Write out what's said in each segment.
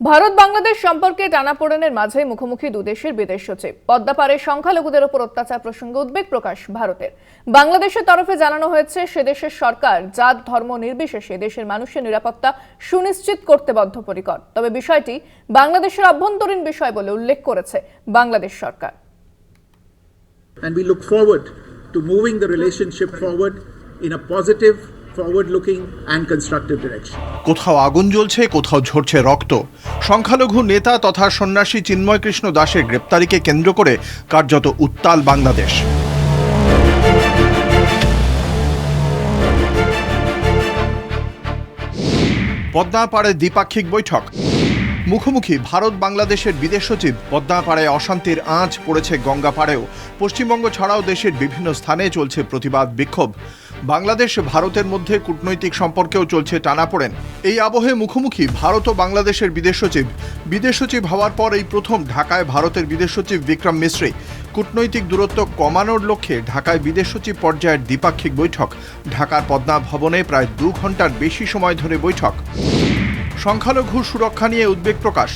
ভারত বাংলাদেশ সম্পর্কে টানাপোড়েনের মাঝে মুখোমুখি দুদেশের বিদেশ সচিব। পদ্মা পারে সংখ্যালঘুদের উপর অত্যাচার প্রসঙ্গে উদ্বেগ প্রকাশ ভারতের। বাংলাদেশের তরফে জানানো হয়েছে সেদেশের সরকার জাত ধর্ম নির্বিশেষে দেশের মানুষের নিরাপত্তা সুনিশ্চিত করতে বদ্ধপরিকর। তবে বিষয়টি বাংলাদেশের অভ্যন্তরীণ বিষয় বলে উল্লেখ করেছে বাংলাদেশ সরকার। And we look forward to moving the relationship forward in a positive, forward-looking and constructive direction. কোথাও আগুন জ্বলছে, কোথাও ঝরছে রক্ত। সংখ্যালঘু নেতা তথা সন্ন্যাসী চিন্ময় কৃষ্ণ দাসের গ্রেপ্তারিকে কেন্দ্র করে কার্যত উত্তাল বাংলাদেশ। পদ্মা পাড়ে দ্বিপাক্ষিক বৈঠক। মুখোমুখি ভারত বাংলাদেশের বিদেশ সচিব। পদ্মা পাড়ায় অশান্তির আঁচ পড়েছে গঙ্গা পাড়েও। পশ্চিমবঙ্গ ছাড়াও দেশের বিভিন্ন স্থানে চলছে প্রতিবাদ বিক্ষোভ। বাংলাদেশ ভারতের মধ্যে কূটনৈতিক সম্পর্কেও চলছে টানাপোড়েন। এই আবহে মুখোমুখি ভারত ও বাংলাদেশের বিদেশ সচিব। বিদেশ সচিব হওয়ার পর এই প্রথম ঢাকায় ভারতের বিদেশ সচিব বিক্রম মিশ্রি। কূটনৈতিক দূরত্ব কমানোর লক্ষ্যে ঢাকায় বিদেশ সচিব পর্যায়ের দ্বিপাক্ষিক বৈঠক। ঢাকার পদ্মা ভবনে প্রায় 2 ঘন্টার বেশি সময় ধরে বৈঠক। সংখ্যালঘু সুরক্ষা নিয়ে উদ্বেগ প্রকাশ।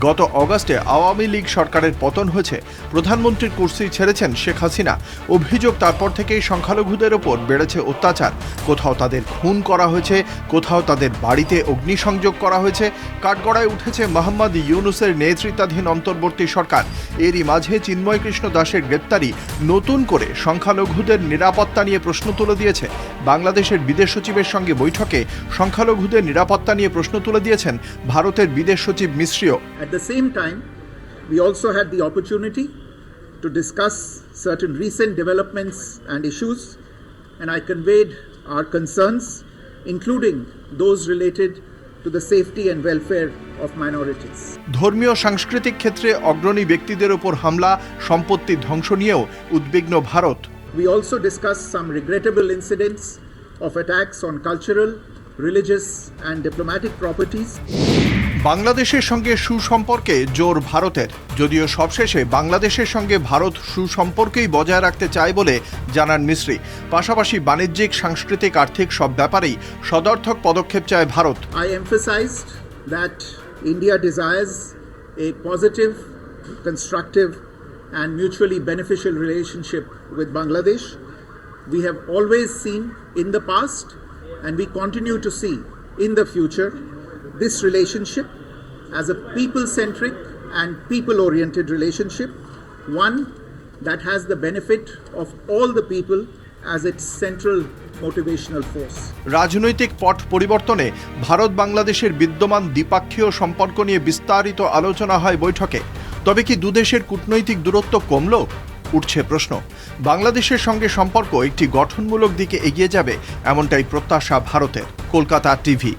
গত অগাস্টে আওয়ামী লীগ সরকারের পতন হয়েছে। প্রধানমন্ত্রীর কুর্সি ছেড়েছেন শেখ হাসিনা। অভিযোগ তারপর থেকেই সংখ্যালঘুদের ওপর বেড়েছে অত্যাচার। কোথাও তাদের খুন করা হয়েছে, কোথাও তাদের বাড়িতে অগ্নিসংযোগ করা হয়েছে। কাঠগড়ায় উঠেছে মোহাম্মদ ইউনূসের নেতৃত্বাধীন অন্তর্বর্তী সরকার। এরই মাঝে চিন্ময় কৃষ্ণ দাসের গ্রেপ্তারি নতুন করে সংখ্যালঘুদের নিরাপত্তা নিয়ে প্রশ্ন তুলে দিয়েছে। বাংলাদেশের বিদেশ সচিবের সঙ্গে বৈঠকে সংখ্যালঘুদের নিরাপত্তা নিয়ে প্রশ্ন তুলে দিয়েছেন ভারতের বিদেশ সচিব মিশ্রিও। At the same time, we also had the opportunity to discuss certain recent developments and issues, and I conveyed our concerns, including those related to the safety and welfare of minorities. ধর্মীয় সাংস্কৃতিক ক্ষেত্রে অগ্রণী ব্যক্তিদের উপর হামলা, সম্পত্তি ধ্বংস নিয়েও উদ্বিগ্ন Bharat. We also discussed some regrettable incidents of attacks on cultural, religious and diplomatic properties. বাংলাদেশের সঙ্গে সুসম্পর্কে জোর ভারতের। যদিও সবশেষে বাংলাদেশের সঙ্গে ভারত সুসম্পর্কেই বজায় রাখতে চায় বলে জানান মিশ্রি। পাশাপাশি বাণিজ্যিক, সাংস্কৃতিক, আর্থিক সব ব্যাপারেই সদর্থক পদক্ষেপ চায় Bharat. I emphasized that India desires a positive, constructive and mutually beneficial relationship with Bangladesh. We have always seen in the past and we continue to see in the future this relationship as a people-centric and people-oriented relationship, one that has the benefit of all the people as its central motivational force. রাজনৈতিক পট পরিবর্তনে ভারত বাংলাদেশের বিদ্যমান দ্বিপাক্ষীয় সম্পর্ক নিয়ে বিস্তারিত আলোচনা হয় বৈঠকে। তবে কি দুদেশের কূটনৈতিক দূরত্ব কমল? উঠছে প্রশ্ন। বাংলাদেশের সঙ্গে সম্পর্ক একটি গঠনমূলক দিকে এগিয়ে যাবে এমনটাই প্রত্যাশা ভারতের। কলকাতা টিভি।